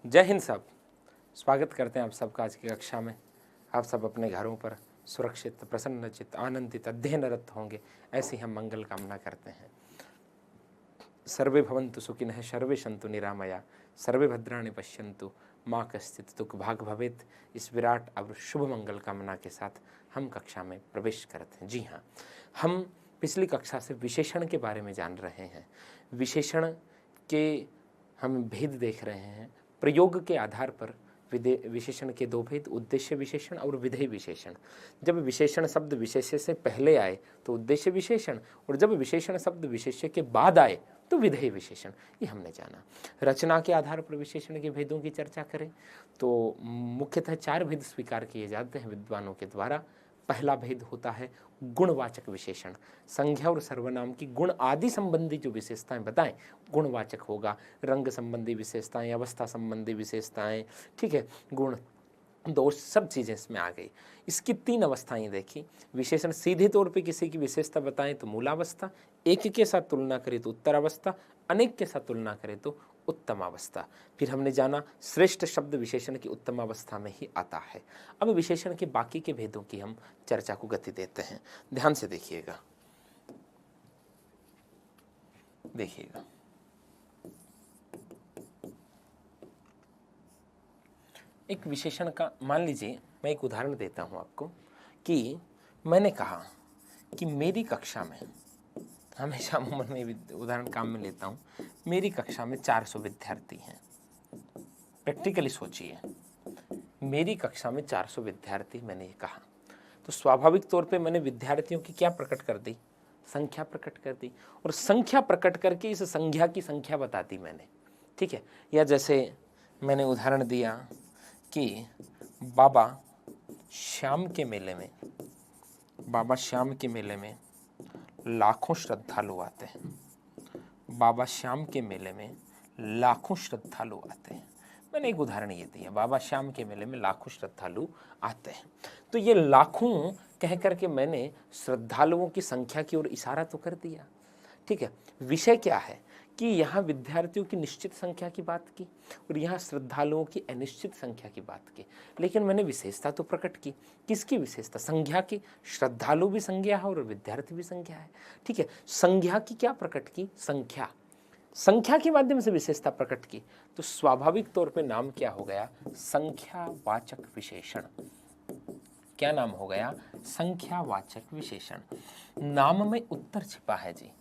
जय हिंद साहब। स्वागत करते हैं आप सबका आज की कक्षा में। आप सब अपने घरों पर सुरक्षित, प्रसन्नचित, आनंदित, अध्ययनरत होंगे, ऐसी हम मंगल कामना करते हैं। सर्वे भवन्तु सुखिनः, सर्वे सन्तु निरामया, सर्वे भद्राणि पश्यन्तु माँ कश्चित् दुःख भाग भवेत्। इस विराट और शुभ मंगल कामना के साथ हम कक्षा में प्रवेश करते हैं। जी हाँ, हम पिछली कक्षा से विशेषण के बारे में जान रहे हैं। विशेषण के हम भेद देख रहे हैं। प्रयोग के आधार पर विशेषण के दो भेद, उद्देश्य विशेषण और विधेय विशेषण। जब विशेषण शब्द विशेष्य से पहले आए तो उद्देश्य विशेषण, और जब विशेषण शब्द विशेष्य के बाद आए तो विधेय विशेषण, ये हमने जाना। रचना के आधार पर विशेषण के भेदों की चर्चा करें तो मुख्यतः 4 भेद स्वीकार किए जाते हैं विद्वानों के द्वारा। पहला भेद होता है गुणवाचक विशेषण। संज्ञा और सर्वनाम की गुण आदि संबंधी जो विशेषताएं बताएं, गुणवाचक होगा। रंग संबंधी विशेषताएं, अवस्था संबंधी विशेषताएं, ठीक है, गुण दोष, सब चीज़ें इसमें आ गई। इसकी 3 अवस्थाएं देखी। विशेषण सीधे तौर पे किसी की विशेषता बताएं तो मूलावस्था, एक के साथ तुलना करें तो उत्तरावस्था, अनेक के साथ तुलना करें तो उत्तमावस्था। फिर हमने जाना श्रेष्ठ शब्द विशेषण की उत्तमावस्था में ही आता है। अब विशेषण के बाकी के भेदों की हम चर्चा को गति देते हैं। ध्यान से देखिएगा, देखिएगा। एक विशेषण का मान लीजिए, मैं एक उदाहरण देता हूं आपको कि मैंने कहा कि मेरी कक्षा में, हमेशा अमूमन में उदाहरण काम में लेता हूं, मेरी कक्षा में 400 विद्यार्थी हैं। प्रैक्टिकली सोचिए, मेरी कक्षा में 400 विद्यार्थी, मैंने ये कहा तो स्वाभाविक तौर पे मैंने विद्यार्थियों की क्या प्रकट कर दी? संख्या प्रकट कर दी, और संख्या प्रकट करके इस संख्या की संख्या बता दी मैंने, ठीक है। या जैसे मैंने उदाहरण दिया कि बाबा श्याम के मेले में, बाबा श्याम के मेले में लाखों श्रद्धालु आते हैं। बाबा श्याम के मेले में लाखों श्रद्धालु आते हैं। मैंने एक उदाहरण ये दिया, बाबा श्याम के मेले में लाखों श्रद्धालु आते हैं। तो ये लाखों कह करके मैंने श्रद्धालुओं की संख्या की ओर इशारा तो कर दिया, ठीक है। विषय क्या है कि यहाँ विद्यार्थियों की निश्चित संख्या की बात की और यहाँ श्रद्धालुओं की अनिश्चित संख्या की बात की, लेकिन मैंने विशेषता तो प्रकट की। किसकी विशेषता? संज्ञा की। श्रद्धालु भी संज्ञा है और विद्यार्थी भी संज्ञा है, ठीक है। संज्ञा की क्या प्रकट की? संख्या। संख्या के माध्यम से विशेषता प्रकट की, तो स्वाभाविक तौर पे नाम क्या हो गया? संख्यावाचक विशेषण। क्या नाम हो गया? संख्यावाचक विशेषण। नाम में उत्तर छिपा है जी।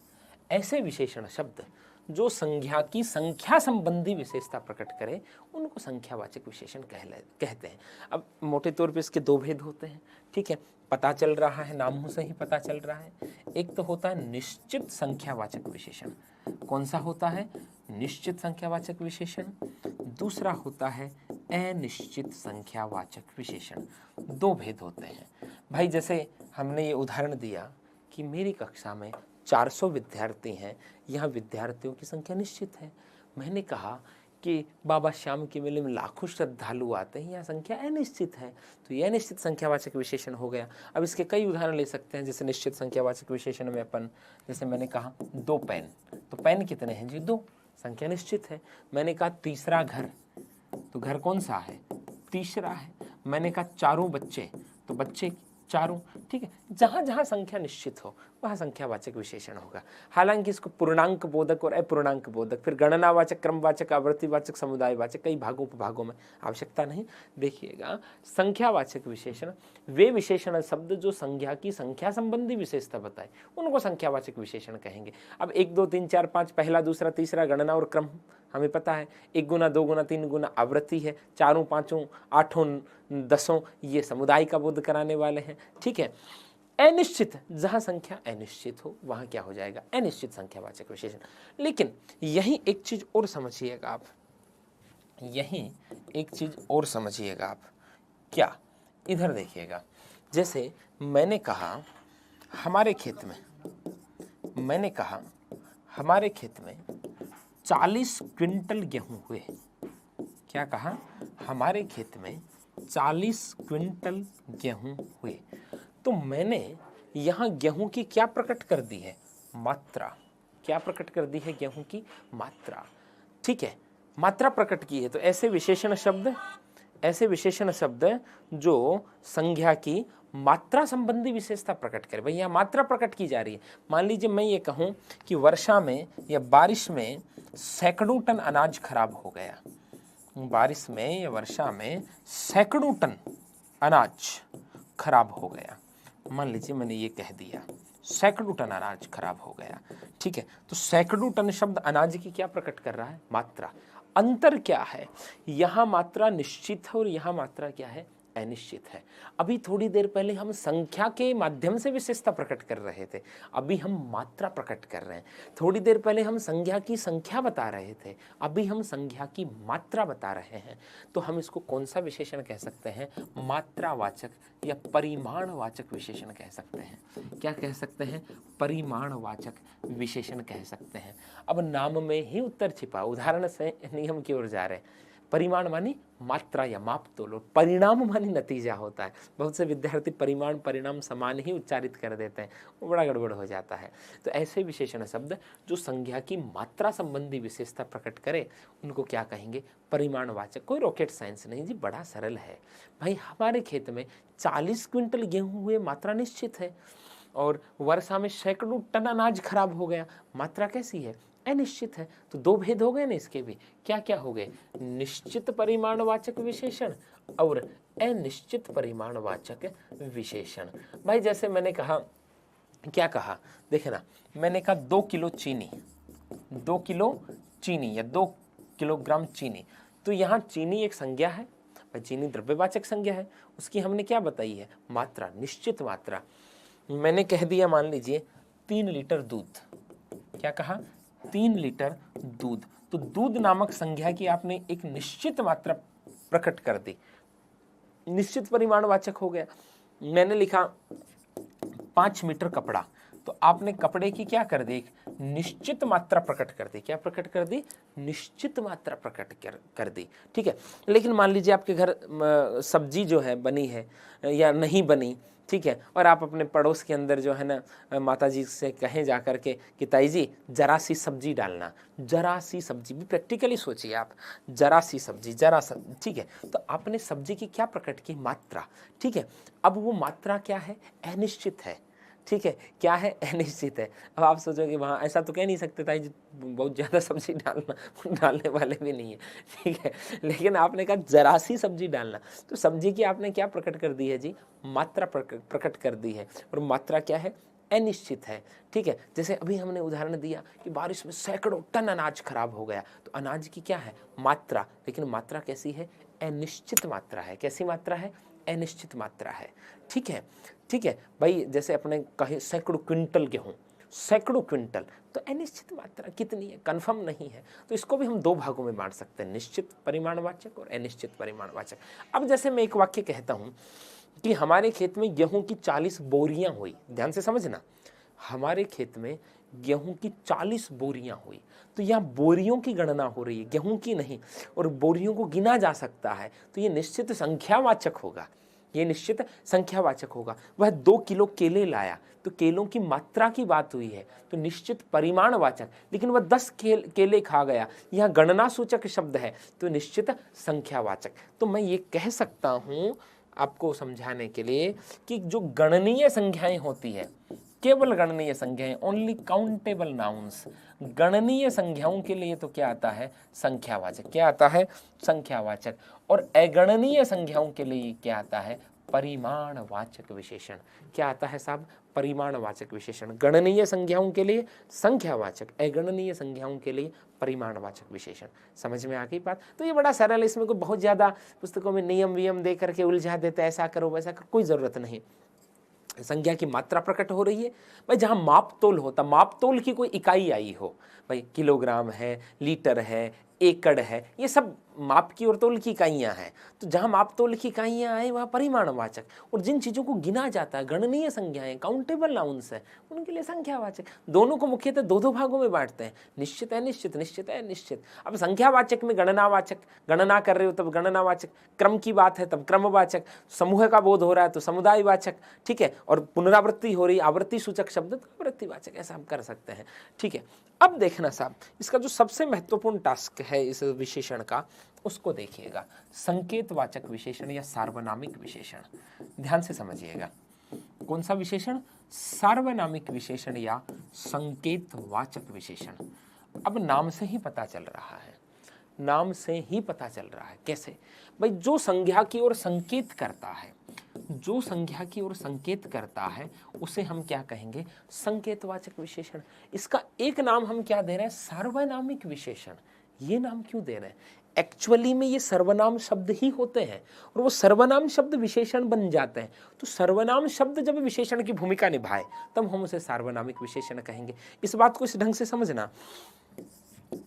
ऐसे विशेषण शब्द जो संज्ञा की संख्या संबंधी विशेषता प्रकट करे उनको संख्यावाचक विशेषण कहते हैं। अब मोटे तौर पे इसके 2 भेद होते हैं, ठीक है। पता चल रहा है, नामों से ही पता चल रहा है। एक तो होता है निश्चित संख्यावाचक विशेषण। कौन सा होता है? निश्चित संख्यावाचक विशेषण। दूसरा होता है अनिश्चित संख्यावाचक विशेषण। 2 भेद होते हैं भाई। जैसे हमने ये उदाहरण दिया कि मेरी कक्षा में 400 विद्यार्थी हैं, यहाँ विद्यार्थियों की संख्या निश्चित है। मैंने कहा कि बाबा श्याम के मेले में लाखों श्रद्धालु आते हैं, यहाँ संख्या अनिश्चित है, तो यह निश्चित संख्यावाचक विशेषण हो गया। अब इसके कई उदाहरण ले सकते हैं। जैसे निश्चित संख्यावाचक विशेषण में अपन, जैसे मैंने कहा 2 पेन, तो पेन कितने हैं जी? 2, संख्या निश्चित है। मैंने कहा तीसरा घर, तो घर कौन सा है? तीसरा है। मैंने कहा 4 बच्चे, तो बच्चे 4, ठीक है। जहाँ जहाँ संख्या निश्चित हो वहाँ संख्यावाचक विशेषण होगा। हालांकि इसको पूर्णांक बोधक और अपूर्णांक बोधक, फिर गणनावाचक, क्रमवाचक, आवृत्तिवाचक, समुदायवाचक, कई भागों उपभागों में आवश्यकता नहीं। देखिएगा, संख्यावाचक विशेषण वे विशेषण शब्द जो संज्ञा की संख्या संबंधी विशेषता बताए उनको संख्यावाचक विशेषण कहेंगे। अब 1 2 3 4 5 पहला दूसरा तीसरा गणना और क्रम हमें पता है। 1 गुना 2 गुना 3 गुना आवृत्ति है, 4 5 8 10 ये समुदाय का बोध कराने वाले हैं, ठीक है। अनिश्चित, जहां संख्या अनिश्चित हो वहां क्या हो जाएगा? अनिश्चित संख्यावाचक विशेषण। लेकिन यही एक चीज और समझिएगा आप, यही एक चीज और समझिएगा आप। क्या? इधर देखिएगा। जैसे मैंने कहा हमारे खेत में, मैंने कहा हमारे खेत में 40 क्विंटल गेहूं हुए। क्या कहा? हमारे खेत में 40 क्विंटल गेहूं हुए। तो मैंने यहाँ गेहूं की क्या प्रकट कर दी है? मात्रा। क्या प्रकट कर दी है? गेहूं की मात्रा, ठीक है। मात्रा प्रकट की है, तो ऐसे विशेषण शब्द जो संज्ञा की मात्रा संबंधी विशेषता प्रकट करे। भाई यहाँ मात्रा प्रकट की जा रही है। मान लीजिए मैं ये कहूँ कि वर्षा में या बारिश में सैकड़ों टन अनाज खराब हो गया। बारिश में या वर्षा में सैकड़ों टन अनाज खराब हो गया। मान लीजिए मैंने ये कह दिया सैकड़ों टन अनाज खराब हो गया, ठीक है। तो सैकड़ों टन शब्द अनाज की क्या प्रकट कर रहा है? मात्रा। अंतर क्या है? यहाँ मात्रा निश्चित है और यहाँ मात्रा क्या है? अनिश्चित है। अभी थोड़ी देर पहले हम संख्या के माध्यम से विशेषता प्रकट कर रहे थे, अभी हम मात्रा प्रकट कर रहे हैं। थोड़ी देर पहले हम संज्ञा की संख्या बता रहे थे, अभी हम संज्ञा की मात्रा बता रहे हैं। तो हम इसको कौन सा विशेषण कह सकते हैं? मात्रावाचक या परिमाणवाचक विशेषण कह सकते हैं। क्या कह सकते हैं? परिमाणवाचक विशेषण कह सकते हैं। अब नाम में ही उत्तर छिपा। उदाहरण से नियम की ओर जा रहे हैं। परिमाण मानी मात्रा या माप तोल, और परिणाम मानी नतीजा होता है। बहुत से विद्यार्थी परिमाण परिणाम समान ही उच्चारित कर देते हैं, वो बड़ा गड़बड़ हो जाता है। तो ऐसे विशेषण शब्द जो संज्ञा की मात्रा संबंधी विशेषता प्रकट करे उनको क्या कहेंगे? परिमाणवाचक। कोई रॉकेट साइंस नहीं जी, बड़ा सरल है। भाई हमारे खेत में 40 क्विंटल गेहूं हुए, मात्रा निश्चित है, और वर्षा में सैकड़ों टन अनाज खराब हो गया, मात्रा कैसी है? अनिश्चित है। तो दो भेद हो गए ना इसके भी। क्या क्या हो गए? निश्चित परिमाणवाचक विशेषण और अनिश्चित परिमाणवाचक विशेषण। भाई जैसे मैंने कहा, क्या कहा? देखे ना, मैंने कहा 2 किलो चीनी, 2 किलो चीनी या 2 किलोग्राम चीनी। तो यहाँ चीनी एक संज्ञा है, भाई चीनी द्रव्यवाचक संज्ञा है, उसकी हमने क्या बताई है? मात्रा, निश्चित मात्रा। मैंने कह दिया मान लीजिए 3 लीटर दूध। क्या कहा? 3 लीटर दूध। तो दूध नामक संज्ञा की आपने एक निश्चित मात्रा प्रकट कर दी, निश्चित परिमाणवाचक हो गया। मैंने लिखा 5 मीटर कपड़ा, तो आपने कपड़े की क्या कर दी? एक निश्चित मात्रा प्रकट कर दी। क्या प्रकट कर दी? निश्चित मात्रा प्रकट कर दी, ठीक है। लेकिन मान लीजिए आपके घर सब्जी जो है बनी है या नहीं बनी, ठीक है, और आप अपने पड़ोस के अंदर जो है ना माता जी से कहें जा कर के कि ताई जी जरा सी सब्जी डालना, जरा सी सब्जी, भी प्रैक्टिकली सोचिए आप, जरा सी सब्जी, जरा सा, ठीक है। तो आपने सब्जी की क्या प्रकट की? मात्रा, ठीक है। अब वो मात्रा क्या है? अनिश्चित है, ठीक है। क्या है? अनिश्चित है। अब आप सोचोगे वहाँ ऐसा तो कह नहीं सकते ताई जी बहुत ज़्यादा सब्जी डालना, डालने वाले भी नहीं है, ठीक है। लेकिन आपने कहा जरा सी सब्जी डालना, तो सब्जी की आपने क्या प्रकट कर दी है जी? मात्रा प्रकट कर दी है, और मात्रा क्या है? अनिश्चित है, ठीक है। जैसे अभी हमने उदाहरण दिया कि बारिश में सैकड़ों टन अनाज खराब हो गया, तो अनाज की क्या है? मात्रा, लेकिन मात्रा कैसी है? अनिश्चित मात्रा है। कैसी मात्रा है? अनिश्चित मात्रा है, ठीक है, ठीक है। भाई जैसे अपने कहे सैकड़ों क्विंटल गेहूं, सैकड़ों क्विंटल, तो अनिश्चित मात्रा कितनी है? कंफर्म नहीं है। तो इसको भी हम दो भागों में बांट सकते हैं, निश्चित परिमाणवाचक और अनिश्चित परिमाणवाचक। अब जैसे मैं एक वाक्य कहता हूं कि हमारे खेत में गेहूं की 40 बोरियां हुई, ध्यान से समझना, हमारे खेत में गेहूं की 40 बोरियां हुई, तो यहाँ बोरियों की गणना हो रही है, गेहूं की नहीं, और बोरियों को गिना जा सकता है, तो ये निश्चित संख्यावाचक होगा, ये निश्चित संख्यावाचक होगा। वह 2 किलो केले लाया, तो केलों की मात्रा की बात हुई है, तो निश्चित परिमाणवाचक। लेकिन वह 10 केले खा गया, यहाँ गणना सूचक शब्द है, तो निश्चित संख्यावाचक। तो मैं ये कह सकता हूँ आपको समझाने के लिए कि जो गणनीय संख्याएं होती है, केवल गणनीय संख्याएं, ओनली काउंटेबल नाउन्स, गणनीय संख्याओं के लिए तो क्या आता है? संख्यावाचक। क्या आता है? संख्यावाचक। और अगणनीय संख्याओं के लिए क्या आता है? परिमाणवाचक विशेषण। क्या आता है साहब? परिमाणवाचक विशेषण। गणनीय संख्याओं के लिए संख्यावाचक, अगणनीय संख्याओं के लिए परिमाणवाचक विशेषण। समझ में आ गई बात? तो ये बड़ा सरल है, इसमें कोई बहुत ज़्यादा पुस्तकों में नियम वियम दे करके उलझा देते, ऐसा करो वैसा करो, कोई ज़रूरत नहीं। संज्ञा की मात्रा प्रकट हो रही है। भाई जहाँ माप तोल होता, माप तोल की कोई इकाई आई हो, भाई किलोग्राम है, लीटर है, एकड़ है, ये सब माप की और तोल की इकाइयाँ हैं, तो जहाँ माप तोल की इकाइयाँ आए वहाँ परिमाणवाचक, और जिन चीज़ों को गिना जाता है, गणनीय संज्ञाएं, काउंटेबल नाउन्स है, उनके लिए संख्यावाचक। दोनों को मुख्यतः दो दो भागों में बांटते हैं, निश्चित है निश्चित, निश्चित है निश्चित। अब संख्यावाचक में गणनावाचक, गणना कर रहे हो तब गणनावाचक, क्रम की बात है तब क्रमवाचक, समूह का बोध हो रहा है तो समुदायवाचक, ठीक है, और पुनरावृत्ति हो रही, आवृत्ति सूचक शब्द तो आवृत्तिवाचक, ऐसा हम कर सकते हैं, ठीक है। अब देखना साहब, इसका जो सबसे महत्वपूर्ण टास्क है इस विशेषण का, उसको देखिएगा, संकेतवाचक विशेषण या सार्वनामिक विशेषण। ध्यान से समझिएगा, कौन सा विशेषण? सार्वनामिक विशेषण या संकेतवाचक विशेषण। अब नाम से ही पता चल रहा है, नाम से ही पता चल रहा है। कैसे भाई? जो संज्ञा की ओर संकेत करता है, जो संज्ञा की ओर संकेत करता है उसे हम क्या कहेंगे? संकेतवाचक विशेषण। इसका एक नाम हम क्या दे रहे हैं? सार्वनामिक विशेषण। ये नाम क्यों दे रहे हैं? एक्चुअली में ये सर्वनाम शब्द ही होते हैं, और वो सर्वनाम शब्द विशेषण बन जाते हैं। तो सर्वनाम शब्द जब विशेषण की भूमिका निभाए तब हम उसे सार्वनामिक विशेषण कहेंगे। इस बात को इस ढंग से समझना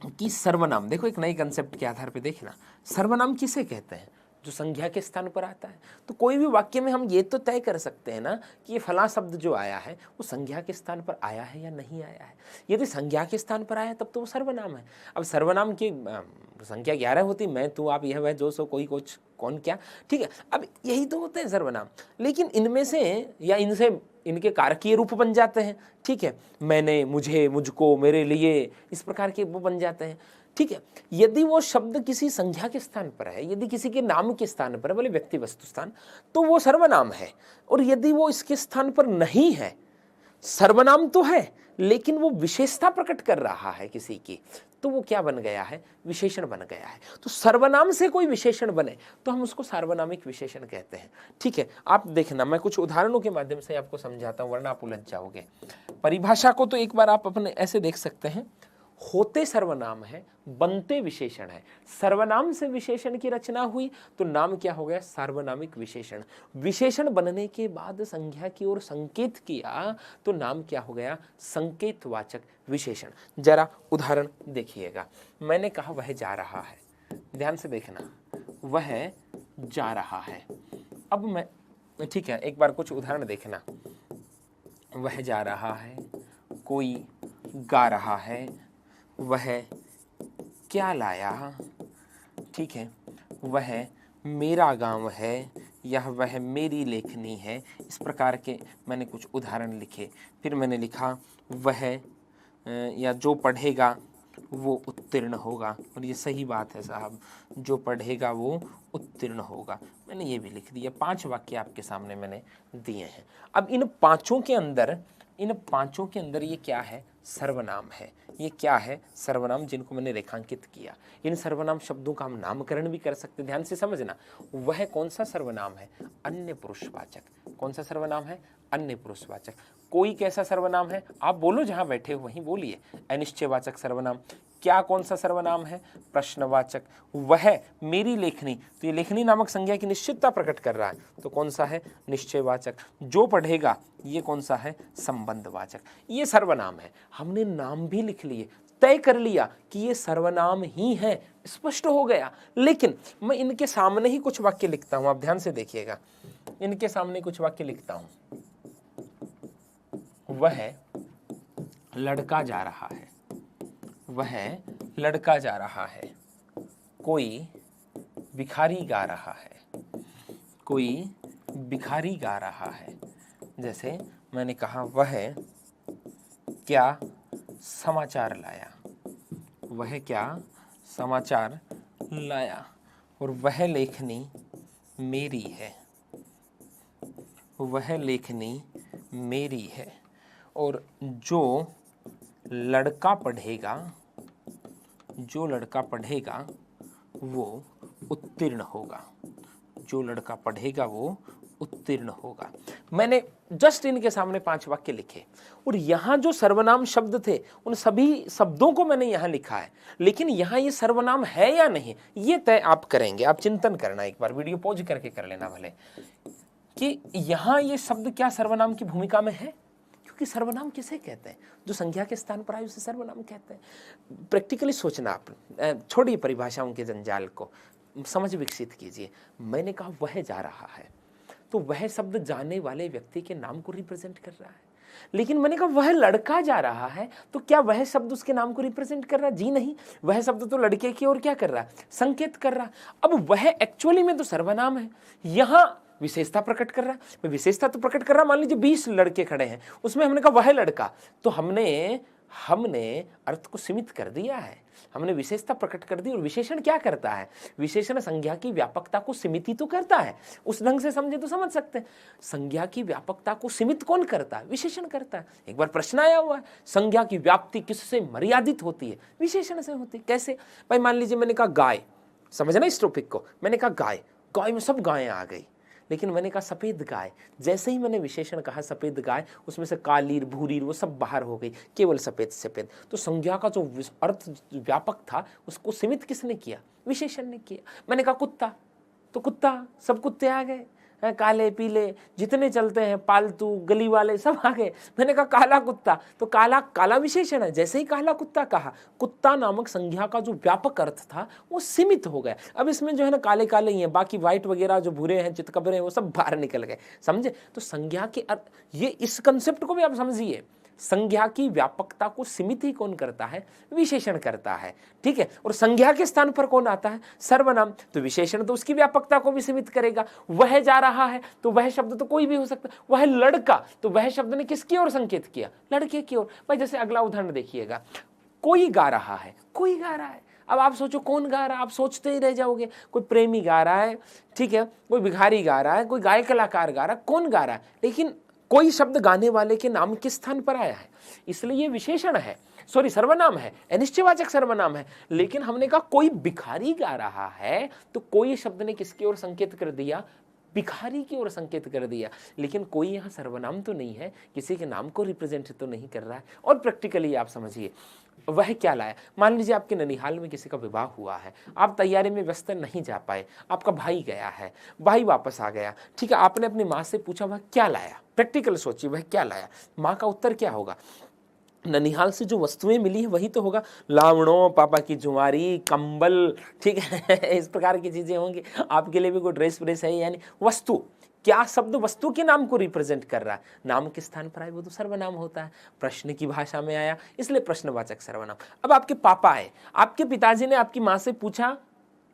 कि सर्वनाम, देखो एक नई कंसेप्ट के आधार पे देखना, सर्वनाम किसे कहते हैं? जो संज्ञा के स्थान पर आता है। तो कोई भी वाक्य में हम ये तो तय कर सकते हैं ना कि ये फला शब्द जो आया है वो संज्ञा के स्थान पर आया है या नहीं आया है। यदि संज्ञा के स्थान पर आया है तब तो वो सर्वनाम है। अब सर्वनाम की संख्या 11 होती, मैं तू आप यह वह जो सो कोई कुछ कौन क्या, ठीक है। अब यही तो होते हैं सर्वनाम, लेकिन इनमें से या इनसे इनके कारकीय रूप बन जाते हैं, ठीक है। मैंने, मुझे, मुझको, मेरे लिए, इस प्रकार के वो बन जाते हैं, ठीक है। यदि वो शब्द किसी संज्ञा के स्थान पर है, यदि किसी के नाम के स्थान पर है, बोले व्यक्ति वस्तु स्थान, तो वो सर्वनाम है। और यदि वो इसके स्थान पर नहीं है, सर्वनाम तो है लेकिन वो विशेषता प्रकट कर रहा है किसी की, तो वो क्या बन गया है? विशेषण बन गया है। तो सर्वनाम से कोई विशेषण बने तो हम उसको सार्वनामिक विशेषण कहते हैं, ठीक है। आप देखना, मैं कुछ उदाहरणों के माध्यम से आपको समझाता हूं, वरना आप उलझ जाओगे। परिभाषा को तो एक बार आप अपने ऐसे देख सकते हैं, होते सर्वनाम है, बनते विशेषण है। सर्वनाम से विशेषण की रचना हुई तो नाम क्या हो गया? सार्वनामिक विशेषण। विशेषण बनने के बाद संज्ञा की ओर संकेत किया तो नाम क्या हो गया? संकेतवाचक विशेषण। जरा उदाहरण देखिएगा। मैंने कहा वह जा रहा है, ध्यान से देखना, वह जा रहा है। अब मैं, ठीक है, एक बार कुछ उदाहरण देखना। वह जा रहा है, कोई गा रहा है, वह क्या लाया, ठीक है, वह मेरा गांव है, यह वह मेरी लेखनी है। इस प्रकार के मैंने कुछ उदाहरण लिखे। फिर मैंने लिखा वह या जो पढ़ेगा वो उत्तीर्ण होगा, और ये सही बात है साहब, जो पढ़ेगा वो उत्तीर्ण होगा। मैंने ये भी लिख दिया। 5 वाक्य आपके सामने मैंने दिए हैं। अब इन पांचों के अंदर ये क्या है? सर्वनाम है। ये क्या है? सर्वनाम, जिनको मैंने रेखांकित किया। इन सर्वनाम शब्दों का हम नामकरण भी कर सकते हैं। ध्यान से समझना, वह कौन सा सर्वनाम है? अन्य पुरुषवाचक। कौन सा सर्वनाम है? अन्य पुरुषवाचक। कोई कैसा सर्वनाम है? आप बोलो, जहां बैठे हो वहीं बोलिए। अनिश्चयवाचक सर्वनाम। क्या कौन सा सर्वनाम है? प्रश्नवाचक। वह मेरी लेखनी, तो ये लेखनी नामक संज्ञा की निश्चितता प्रकट कर रहा है, तो कौन सा है? निश्चयवाचक। जो पढ़ेगा, ये कौन सा है? संबंधवाचक। ये सर्वनाम है। हमने नाम भी लिख लिए, तय कर लिया कि ये सर्वनाम ही है, स्पष्ट हो गया। लेकिन मैं इनके सामने ही कुछ वाक्य लिखता हूं, आप ध्यान से देखिएगा। इनके सामने कुछ वाक्य लिखता हूं। वह लड़का जा रहा है, वह लड़का जा रहा है। कोई भिखारी गा रहा है, कोई भिखारी गा रहा है। जैसे मैंने कहा वह क्या समाचार लाया, वह क्या समाचार लाया। और वह लेखनी मेरी है, वह लेखनी मेरी है। और जो लड़का पढ़ेगा, जो लड़का पढ़ेगा वो उत्तीर्ण होगा, जो लड़का पढ़ेगा वो उत्तीर्ण होगा। मैंने जस्ट इनके सामने 5 वाक्य लिखे, और यहां जो सर्वनाम शब्द थे उन सभी शब्दों को मैंने यहां लिखा है। लेकिन यहां ये सर्वनाम है या नहीं, ये तय आप करेंगे। आप चिंतन करना, एक बार वीडियो पॉज करके कर लेना भले, कि यहां ये शब्द क्या सर्वनाम की भूमिका में है। क्योंकि सर्वनाम किसे कहते हैं? जो संज्ञा के स्थान पर आए उसे सर्वनाम कहते हैं। प्रैक्टिकली सोचना आप, छोड़िए परिभाषाओं के जंजाल को, समझ विकसित कीजिए। मैंने कहा वह जा रहा है, तो वह शब्द जाने वाले व्यक्ति के नाम को रिप्रेजेंट कर रहा है। लेकिन मैंने कहा वह लड़का जा रहा है, तो क्या वह शब्द उसके नाम को रिप्रेजेंट कर रहा है? जी नहीं, वह शब्द तो लड़के की ओर क्या कर रहा है? संकेत कर रहा है। अब वह एक्चुअली में तो सर्वनाम है, यहां विशेषता प्रकट कर रहा है। विशेषता तो प्रकट कर रहा है, मान लीजिए 20 लड़के खड़े हैं, उसमें हमने कहा वह लड़का, तो हमने अर्थ को सीमित कर दिया है, हमने विशेषता प्रकट कर दी। और विशेषण क्या करता है? विशेषण संज्ञा की व्यापकता को सीमित ही तो करता है। उस ढंग से समझे तो समझ सकते हैं। संज्ञा की व्यापकता को सीमित कौन करता है? विशेषण करता है। एक बार प्रश्न आया हुआ है, संज्ञा की व्याप्ति किससे मर्यादित होती है? विशेषण से होती है। कैसे भाई? मान लीजिए मैंने कहा गाय, समझना इस टॉपिक को, मैंने कहा गाय, गाय में सब गायें आ गई, लेकिन मैंने कहा सफेद गाय, जैसे ही मैंने विशेषण कहा सफेद गाय, उसमें से कालीर भूरीर वो सब बाहर हो गई, केवल सफेद सफेद। तो संज्ञा का जो अर्थ व्यापक था उसको सीमित किसने किया? विशेषण ने किया। मैंने कहा कुत्ता, तो कुत्ता, सब कुत्ते आ गए, काले पीले जितने चलते हैं, पालतू गली वाले सब आ गए। मैंने कहा काला कुत्ता, तो काला, काला विशेषण है। जैसे ही काला कुत्ता कहा, कुत्ता नामक संज्ञा का जो व्यापक अर्थ था वो सीमित हो गया। अब इसमें जो है ना काले काले ही हैं, बाकी व्हाइट वगैरह जो भूरे हैं, चितकबरे हैं, वो सब बाहर निकल गए। समझे? तो संज्ञा के अर्थ, ये इस कंसेप्ट को भी आप समझिए, संज्ञा की व्यापकता को सीमित ही कौन करता है? विशेषण करता है। ठीक है। और संज्ञा के स्थान पर कौन आता है? सर्वनाम। तो विशेषण तो उसकी व्यापकता को भी सीमित करेगा। वह जा रहा है, तो वह शब्द तो कोई भी हो सकता है। वह लड़का, तो वह शब्द ने किसकी ओर संकेत किया? लड़के की ओर। भाई जैसे अगला उदाहरण देखिएगा, कोई गा रहा है, कोई गा रहा है। अब आप सोचो कौन गा रहा है, आप सोचते ही रह जाओगे। कोई प्रेमी गा रहा है, ठीक है, कोई भिखारी गा रहा है, कोई गायक कलाकार गा रहा है, कौन गा रहा है? लेकिन कोई शब्द गाने वाले के नाम के स्थान पर आया है, इसलिए ये विशेषण है, सॉरी सर्वनाम है, अनिश्चयवाचक सर्वनाम है। लेकिन हमने कहा कोई भिखारी गा रहा है, तो कोई शब्द ने किसकी ओर संकेत कर दिया? भिखारी की ओर संकेत कर दिया। लेकिन कोई यहाँ सर्वनाम तो नहीं है, किसी के नाम को रिप्रेजेंट तो नहीं कर रहा है। और प्रैक्टिकली आप समझिए वह क्या लाया। मान लीजिए आपके ननिहाल में किसी का विवाह हुआ है, आप तैयारी में व्यस्त नहीं जा पाए, आपका भाई गया है, भाई वापस आ गया, ठीक है, आपने अपनी माँ से पूछा वह क्या लाया? प्रैक्टिकल सोचिए, वह क्या लाया? माँ का उत्तर क्या होगा? ननिहाल से जो वस्तुएं मिली है वही तो होगा, लावणों, पापा की जुआरी, कंबल, ठीक है इस प्रकार की चीजें होंगी। आपके लिए भी कोई ड्रेस व्रेस है, यानी वस्तु। क्या शब्द वस्तु के नाम को रिप्रेजेंट कर रहा है? नाम के स्थान पर आए वो तो सर्वनाम होता है, प्रश्न की भाषा में आया इसलिए प्रश्नवाचक सर्वनाम। अब आपके पापा आए, आपके पिताजी ने आपकी माँ से पूछा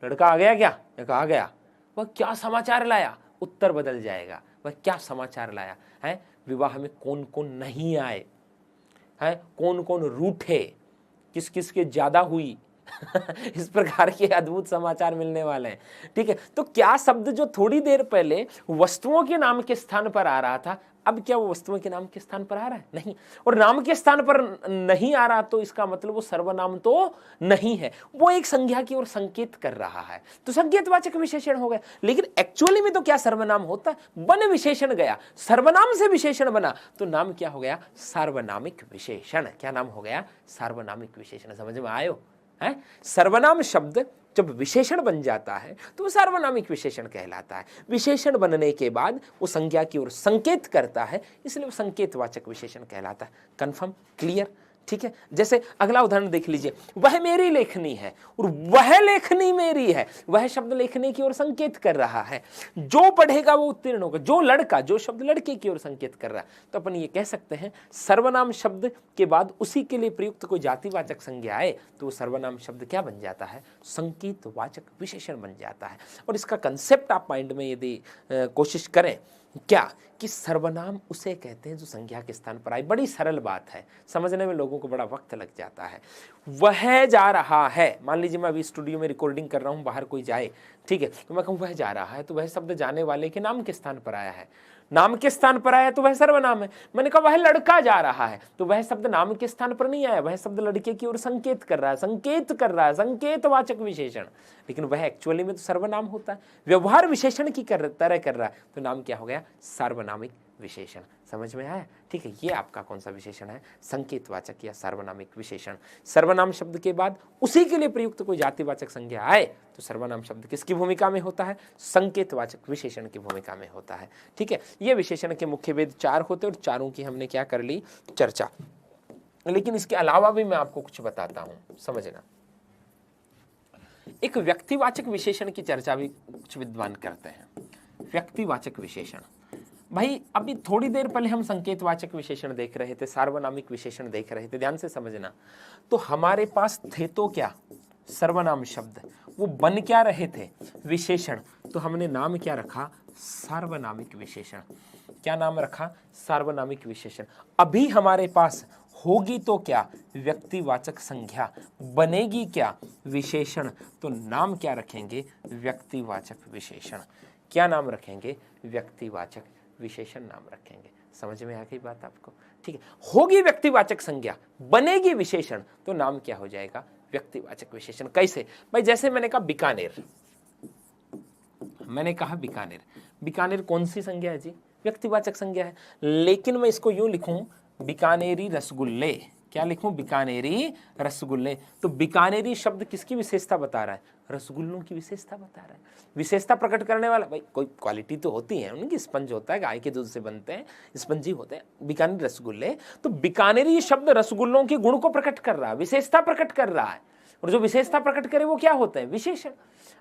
लड़का आ गया क्या? आ गया। वह क्या समाचार लाया? उत्तर बदल जाएगा, वह क्या समाचार लाया है? विवाह में कौन कौन नहीं आए है, कौन कौन रूठे, किस किस के ज्यादा हुई इस प्रकार के अद्भुत समाचार मिलने वाले हैं। ठीक है। तो क्या शब्द जो थोड़ी देर पहले वस्तुओं के नाम के स्थान पर आ रहा था, अब क्या वो वस्तुओं के नाम के स्थान पर आ रहा है? नहीं। और नाम के स्थान पर नहीं आ रहा तो इसका मतलब वो सर्वनाम तो नहीं है, वो एक संज्ञा की ओर संकेत कर रहा है, तो संकेतवाचक विशेषण हो गया। लेकिन एक्चुअली में तो क्या सर्वनाम होता है? बन विशेषण गया, सर्वनाम से विशेषण बना, तो नाम क्या हो गया? सार्वनामिक विशेषण। क्या नाम हो गया? सार्वनामिक विशेषण। समझ में आयो है? सर्वनाम शब्द जब विशेषण बन जाता है तो वो सार्वनामिक विशेषण कहलाता है। विशेषण बनने के बाद वो संज्ञा की ओर संकेत करता है, इसलिए वो संकेतवाचक विशेषण कहलाता है। कंफर्म? क्लियर? ठीक है। जैसे अगला उदाहरण देख लीजिए, वह मेरी लेखनी है और वह लेखनी मेरी है। वह शब्द लेखनी की ओर संकेत कर रहा है, जो पढ़ेगा वो उत्तीर्ण होगा। जो लड़का, जो शब्द लड़के की ओर संकेत कर रहा है। तो अपन ये कह सकते हैं सर्वनाम शब्द के बाद उसी के लिए प्रयुक्त कोई जातिवाचक संज्ञा आए तो वो सर्वनाम शब्द क्या बन जाता है? संकेतवाचक विशेषण बन जाता है। और इसका कंसेप्ट आप माइंड में यदि कोशिश करें क्या कि सर्वनाम उसे कहते हैं जो संज्ञा के स्थान पर आए। बड़ी सरल बात है, समझने में लोगों को बड़ा वक्त लग जाता है। वह जा रहा है, मान लीजिए मैं अभी स्टूडियो में रिकॉर्डिंग कर रहा हूं, बाहर कोई जाए, ठीक है, तो मैं कहूं वह जा रहा है, तो वह शब्द जाने वाले के नाम के स्थान पर आया है। नाम के स्थान पर आया तो वह सर्वनाम है। मैंने कहा वह लड़का जा रहा है, तो वह शब्द नाम के स्थान पर नहीं आया, वह शब्द लड़के की ओर संकेत कर रहा है, संकेत कर रहा है, संकेतवाचक विशेषण। लेकिन वह एक्चुअली में तो सर्वनाम होता है, व्यवहार विशेषण की तरह कर रहा है, तो नाम क्या हो गया? सार्वनामिक विशेषण। समझ में आया? ठीक है, ये आपका कौन सा विशेषण है? संकेतवाचक या सर्वनामिक विशेषण। सर्वनाम शब्द के बाद उसी के लिए प्रयुक्त कोई जातिवाचक संज्ञा आए तो सर्वनाम शब्द किसकी भूमिका में होता है? संकेतवाचक विशेषण की भूमिका में होता है। ठीक है, ये विशेषण के मुख्य भेद 4 होते हैं और चारों की हमने क्या कर ली? चर्चा। लेकिन इसके अलावा भी मैं आपको कुछ बताता हूं, समझना। एक व्यक्तिवाचक विशेषण की चर्चा भी कुछ विद्वान करते हैं। व्यक्तिवाचक विशेषण, भाई अभी थोड़ी देर पहले हम संकेतवाचक विशेषण देख रहे थे, सार्वनामिक विशेषण देख रहे थे, ध्यान से समझना। तो हमारे पास थे तो क्या? सर्वनाम शब्द। वो बन क्या रहे थे? विशेषण। तो हमने नाम क्या रखा? सार्वनामिक विशेषण। क्या नाम रखा? सार्वनामिक विशेषण। अभी हमारे पास होगी तो क्या? व्यक्तिवाचक संज्ञा। बनेगी क्या? विशेषण। तो नाम क्या रखेंगे? व्यक्तिवाचक विशेषण। क्या नाम रखेंगे? व्यक्तिवाचक विशेषण नाम रखेंगे। समझ में आ गई बात आपको? ठीक है, होगी व्यक्तिवाचक संज्ञा, बनेगी विशेषण, तो नाम क्या हो जाएगा? व्यक्तिवाचक विशेषण। कैसे? भाई जैसे मैंने कहा बीकानेर, मैंने कहा बीकानेर। बीकानेर कौन सी संज्ञा है जी? व्यक्तिवाचक संज्ञा है। लेकिन मैं इसको यूं लिखूं, बीकानेरी रसगुल्ले। क्या लिखूं? बीकानेरी रसगुल्ले। तो बीकानेरी शब्द किसकी विशेषता बता रहा है? रसगुल्लों की विशेषता बता रहा है। विशेषता प्रकट करने वाला, भाई कोई क्वालिटी तो होती है उनकी, स्पंज होता है, गाय के दूध से बनते हैं, स्पंजी होते हैं, बीकानेरी रसगुल्ले। तो बीकानेरी शब्द रसगुल्लों के गुण को प्रकट कर रहा है, विशेषता प्रकट कर रहा है, और जो विशेषता प्रकट करे वो क्या होता है? विशेषण।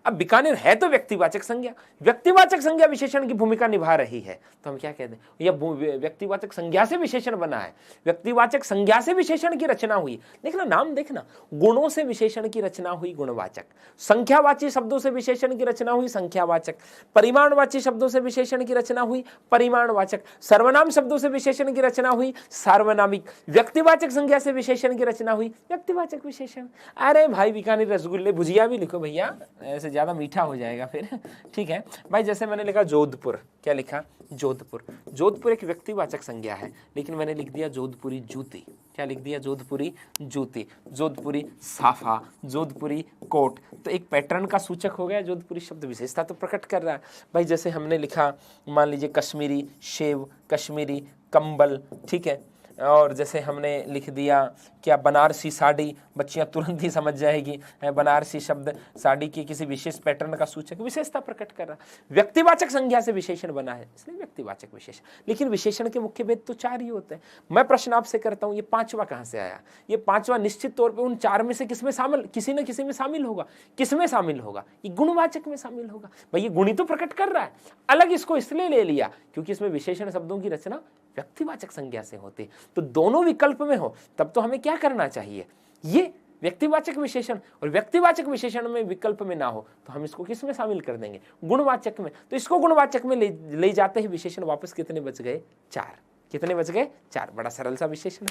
अब बीकानेर है तो व्यक्तिवाचक संज्ञा, व्यक्तिवाचक संज्ञा विशेषण की भूमिका निभा रही है, तो हम क्या कहते हैं? यह व्यक्तिवाचक संज्ञा से विशेषण बना है, व्यक्तिवाचक संज्ञा से विशेषण की रचना हुई। देखना नाम, देखना, गुणों से विशेषण की रचना हुई गुणवाचक, संख्यावाची शब्दों से विशेषण की रचना हुई संख्यावाचक, परिमाणवाची शब्दों से विशेषण की रचना हुई परिमाणवाचक, सर्वनाम शब्दों से विशेषण की रचना हुई सार्वनामिक, व्यक्तिवाचक संज्ञा से विशेषण की रचना हुई व्यक्तिवाचक विशेषण। अरे भाई बीकानेर रसगुल्ले, भुजिया भी लिखो भैया, ऐसे ज्यादा मीठा हो जाएगा फिर। ठीक है भाई, जैसे मैंने लिखा जोधपुर। क्या लिखा? जोधपुर। जोधपुर एक व्यक्तिवाचक संज्ञा है, लेकिन मैंने लिख दिया जोधपुरी जूती। क्या लिख दिया? जोधपुरी जूती। जोधपुरी साफा, जोधपुरी कोट। तो एक पैटर्न का सूचक हो गया जोधपुरी शब्द, विशेषता तो प्रकट कर रहा है। भाई जैसे हमने लिखा, मान लीजिए कश्मीरी शेव, कश्मीरी कंबल, ठीक है, और जैसे हमने लिख दिया क्या? बनारसी साड़ी। बच्चियां तुरंत ही समझ जाएगी, बनारसी शब्द साड़ी की किसी विशेष पैटर्न का सूचक, विशेषता प्रकट कर रहा। व्यक्तिवाचक संज्ञा से विशेषण बना है, इसलिए व्यक्तिवाचक विशेषण। लेकिन विशेषण के मुख्य भेद तो 4 ही होते हैं। मैं प्रश्न आपसे करता हूं, ये 5वां कहां से आया? ये 5वां निश्चित तौर पर उन 4 में से किसमें शामिल, किसी न किसी में शामिल होगा। किसमें शामिल होगा? ये गुणवाचक में शामिल होगा। भाई ये गुणी तो प्रकट कर रहा है, अलग इसको इसलिए ले लिया क्योंकि इसमें विशेषण शब्दों की रचना व्यक्तिवाचक संज्ञा से होती। तो दोनों विकल्प में हो तब तो हमें क्या करना चाहिए? ये व्यक्तिवाचक विशेषण, और व्यक्तिवाचक विशेषण में विकल्प में ना हो तो हम इसको किस में शामिल कर देंगे? गुणवाचक में। तो इसको गुणवाचक में ले जाते ही विशेषण वापस कितने बच गए? 4। कितने बच गए? 4। बड़ा सरल सा विशेषण।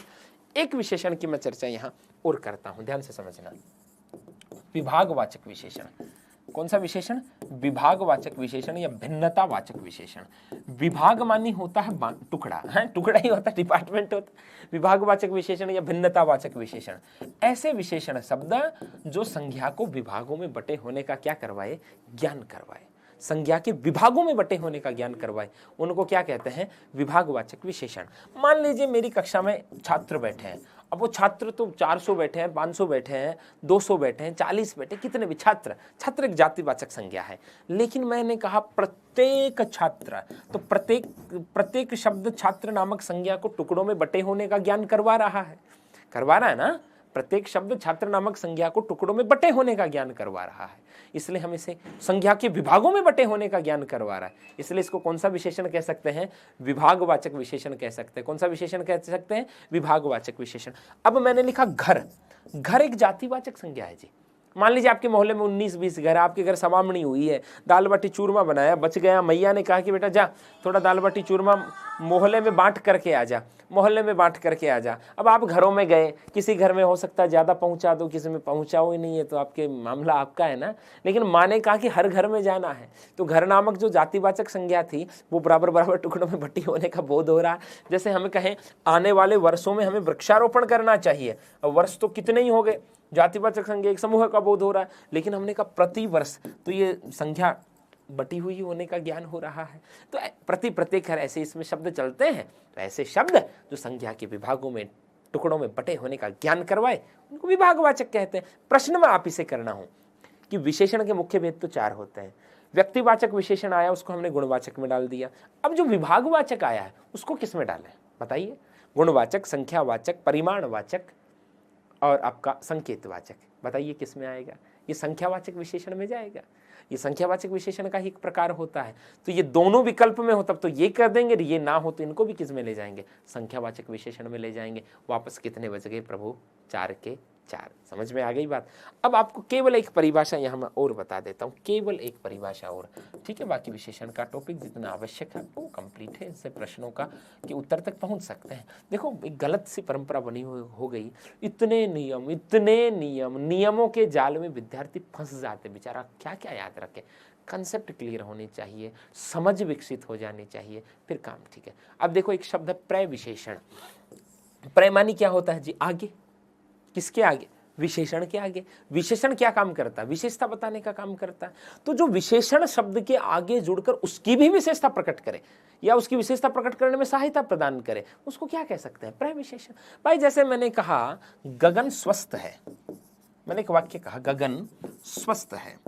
एक विशेषण की मैं चर्चा यहां और करता हूं, ध्यान से समझना। विभागवाचक विशेषण। कौन सा विशेषण? विभागवाचक विशेषण या भिन्नतावाचक विशेषण। विभाग मानी होता है टुकड़ा, है टुकड़ा ही होता है, डिपार्टमेंट होता है। विभागवाचक विशेषण या भिन्नतावाचक विशेषण ऐसे विशेषण शब्द जो संज्ञा को विभागों में बटे होने का क्या करवाए? ज्ञान करवाए। संज्ञा के विभागों में बटे होने का ज्ञान करवाए, उनको क्या कहते हैं? विभागवाचक विशेषण। मान लीजिए मेरी कक्षा में छात्र बैठे हैं, अब वो छात्र तो 400 बैठे हैं, 500 बैठे हैं, 200 बैठे हैं, 40 बैठे, कितने भी छात्र, छात्र एक जातिवाचक संज्ञा है। लेकिन मैंने कहा प्रत्येक छात्र, तो प्रत्येक शब्द छात्र नामक संज्ञा को टुकड़ों में बटे होने का ज्ञान करवा रहा है ना। प्रत्येक शब्द छात्र नामक संज्ञा को टुकड़ों में बटे होने का ज्ञान करवा रहा है, इसलिए हम इसे संज्ञा के विभागों में बटे होने का ज्ञान करवा रहा है, इसलिए इसको कौन सा विशेषण कह सकते हैं? विभागवाचक विशेषण कह सकते हैं। कौन सा विशेषण कह सकते हैं? विभागवाचक विशेषण। अब मैंने लिखा घर। घर एक जातिवाचक संज्ञा है जी। मान लीजिए आपके मोहल्ले में 19-20 घर, आपके घर सवामणी हुई है, दाल बाटी चूरमा बनाया, बच गया, मैया ने कहा कि बेटा जा थोड़ा दाल बाटी चूरमा मोहल्ले में बांट करके आ जा, मोहल्ले में बांट करके आ जा। अब आप घरों में गए, किसी घर में हो सकता है ज़्यादा पहुंचा दो, किसी में पहुंचाओ ही नहीं है, तो आपके मामला आपका है ना। लेकिन माँ ने कहा कि हर घर में जाना है, तो घर नामक जो जातिवाचक संज्ञा थी वो बराबर बराबर टुकड़ों में बटी होने का बोध हो रहा है। जैसे हमें कहें आने वाले वर्षों में हमें वृक्षारोपण करना चाहिए, अब वर्ष तो कितने ही हो गए, जातिवाचक संज्ञा एक समूह का बोध हो रहा है, लेकिन हमने कहा प्रति वर्ष, तो ये संज्ञा बटी हुई होने का ज्ञान हो रहा है। तो प्रति प्रत्येक ऐसे इसमें शब्द चलते हैं, तो ऐसे शब्द जो संज्ञा के विभागों में टुकड़ों में बटे होने का ज्ञान करवाए उनको विभागवाचक कहते हैं। प्रश्न में आप इसे करना हो कि विशेषण के मुख्य भेद तो 4 होते हैं। व्यक्तिवाचक विशेषण आया उसको हमने गुणवाचक में डाल दिया। अब जो विभागवाचक आया है उसको किस में डालें बताइए? गुणवाचक, संख्यावाचक, परिमाणवाचक और आपका संकेतवाचक, बताइए किस में आएगा? ये संख्यावाचक विशेषण में जाएगा। ये संख्यावाचक विशेषण का ही एक प्रकार होता है। तो ये दोनों विकल्प में हो तब तो ये कर देंगे, ये ना हो तो इनको भी किस में ले जाएंगे? संख्यावाचक विशेषण में ले जाएंगे। वापस कितने बच गए प्रभु? 4 के 4। समझ में आ गई बात? अब आपको केवल एक परिभाषा यहाँ मैं और बता देता हूँ, केवल एक परिभाषा और, ठीक है? बाकी विशेषण का टॉपिक जितना आवश्यक है वो कंप्लीट है। इससे प्रश्नों का कि उत्तर तक पहुँच सकते हैं। देखो एक गलत सी परंपरा बनी हो गई, इतने नियम, नियमों के जाल में विद्यार्थी फंस जाते बेचारा। क्या क्या याद रखे? कंसेप्ट क्लियर होने चाहिए, समझ विकसित हो जानी चाहिए, फिर काम ठीक है। अब देखो एक शब्द है प्रविशेषण। प्रमानी क्या होता है जी? आगे। किसके आगे? विशेषण के आगे। विशेषण क्या काम करता है? विशेषता बताने का काम करता है। तो जो विशेषण शब्द के आगे जुड़कर उसकी भी विशेषता प्रकट करे या उसकी विशेषता प्रकट करने में सहायता प्रदान करे, उसको क्या कह सकते हैं? प्रविशेषण। भाई जैसे मैंने कहा गगन स्वस्थ है, मैंने एक वाक्य कहा गगन स्वस्थ है,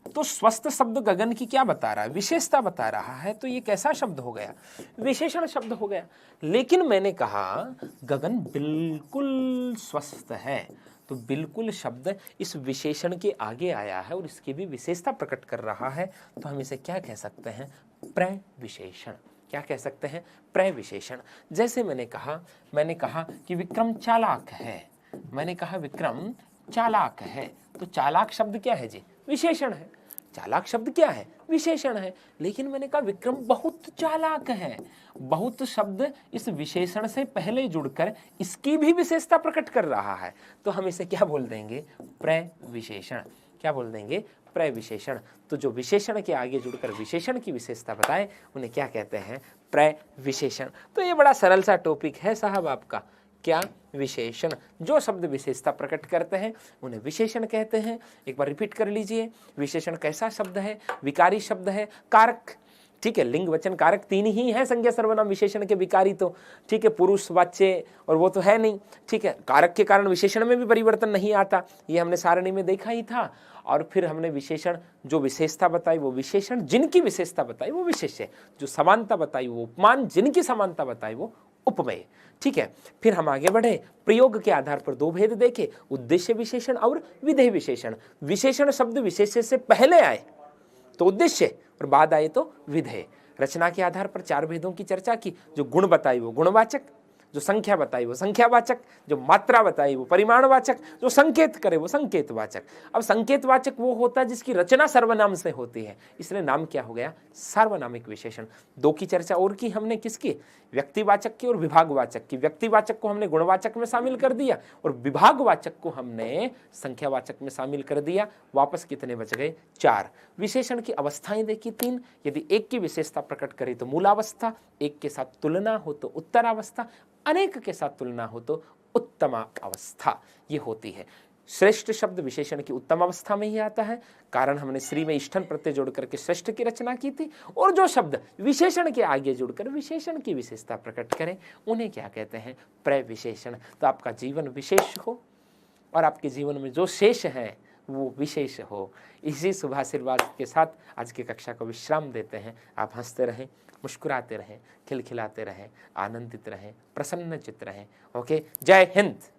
तो स्वस्थ शब्द गगन की क्या बता रहा है? विशेषता बता रहा है। तो ये कैसा शब्द हो गया? विशेषण शब्द हो गया। लेकिन मैंने कहा गगन बिल्कुल स्वस्थ है, तो बिल्कुल शब्द इस विशेषण के आगे आया है और इसकी भी विशेषता प्रकट कर रहा है, तो हम इसे क्या कह सकते हैं? प्रविशेषण। क्या कह सकते हैं? प्रविशेषण। जैसे मैंने कहा कि विक्रम चालाक है, मैंने कहा विक्रम चालाक है, तो चालाक शब्द क्या है जी? विशेषण है। चालाक शब्द क्या है? विशेषण है। लेकिन मैंने कहा विक्रम बहुत चालाक है, बहुत शब्द इस विशेषण से पहले जुड़कर इसकी भी विशेषता प्रकट कर रहा है, तो हम इसे क्या बोल देंगे? प्रविशेषण। क्या बोल देंगे? प्रविशेषण। तो जो विशेषण के आगे जुड़कर विशेषण की विशेषता बताए उन्हें क्या कहते हैं? प्रविशेषण। तो ये बड़ा सरल सा टॉपिक है साहब आपका। क्या? विशेषण। जो शब्द विशेषता प्रकट करते हैं उन्हें विशेषण कहते हैं। एक बार रिपीट कर लीजिए, विशेषण कैसा शब्द है? विकारी शब्द है, कारक, ठीक है? लिंग वचन कारक 3 ही है संज्ञा सर्वनाम विशेषण के। विकारी तो ठीक है पुरुष वाच्य और वो तो है नहीं, ठीक है? कारक के कारण विशेषण में भी परिवर्तन नहीं आता, ये हमने सारणी में देखा ही था। और फिर हमने विशेषण जो विशेषता बताई वो विशेषण, जिनकी विशेषता बताई वो विशेष्य, जो समानता बताई वो उपमान, जिनकी समानता बताई वो उपमेय, ठीक है? फिर हम आगे बढ़े, प्रयोग के आधार पर 2 भेद देखे, उद्देश्य विशेषण और विधेय विशेषण। विशेषण शब्द विशेष्य से पहले आए तो उद्देश्य और बाद आए तो विधेय। रचना के आधार पर 4 भेदों की चर्चा की, जो गुण बताई वो गुणवाचक, जो संख्या बताई वो संख्यावाचक, जो मात्रा बताई वो परिमाणवाचक, जो संकेत करे वो संकेतवाचक। अब संकेतवाचक वो होता है जिसकी रचना सर्वनाम से होती है, इसलिए नाम क्या हो गया? सार्वनामिक विशेषण। 2 की चर्चा और की हमने, किसकी? व्यक्तिवाचक की और विभागवाचक की। व्यक्तिवाचक को हमने गुणवाचक में शामिल कर दिया और विभागवाचक को हमने संख्यावाचक में शामिल कर दिया। वापस कितने बच गए? 4। विशेषण की अवस्थाएं देखी 3। यदि एक की विशेषता प्रकट करे तो मूलावस्था, एक के साथ तुलना हो तो उत्तरावस्था, अनेक के साथ तुलना हो तो उत्तमा अवस्था, ये होती है। श्रेष्ठ शब्द विशेषण की उत्तम अवस्था में ही आता है, कारण हमने श्री में इष्ठन प्रत्यय जोड़ करके श्रेष्ठ की रचना की थी। और जो शब्द विशेषण के आगे जुड़कर विशेषण की विशेषता प्रकट करें उन्हें क्या कहते हैं? प्रविशेषण। तो आपका जीवन विशेष हो और आपके जीवन में जो शेष है वो विशेष हो। इसी शुभ आशीर्वाद के साथ आज की कक्षा को विश्राम देते हैं। आप हंसते रहें, मुस्कुराते रहें, खिलखिलाते रहें, आनंदित रहें, प्रसन्नचित्त रहें। ओके, जय हिंद।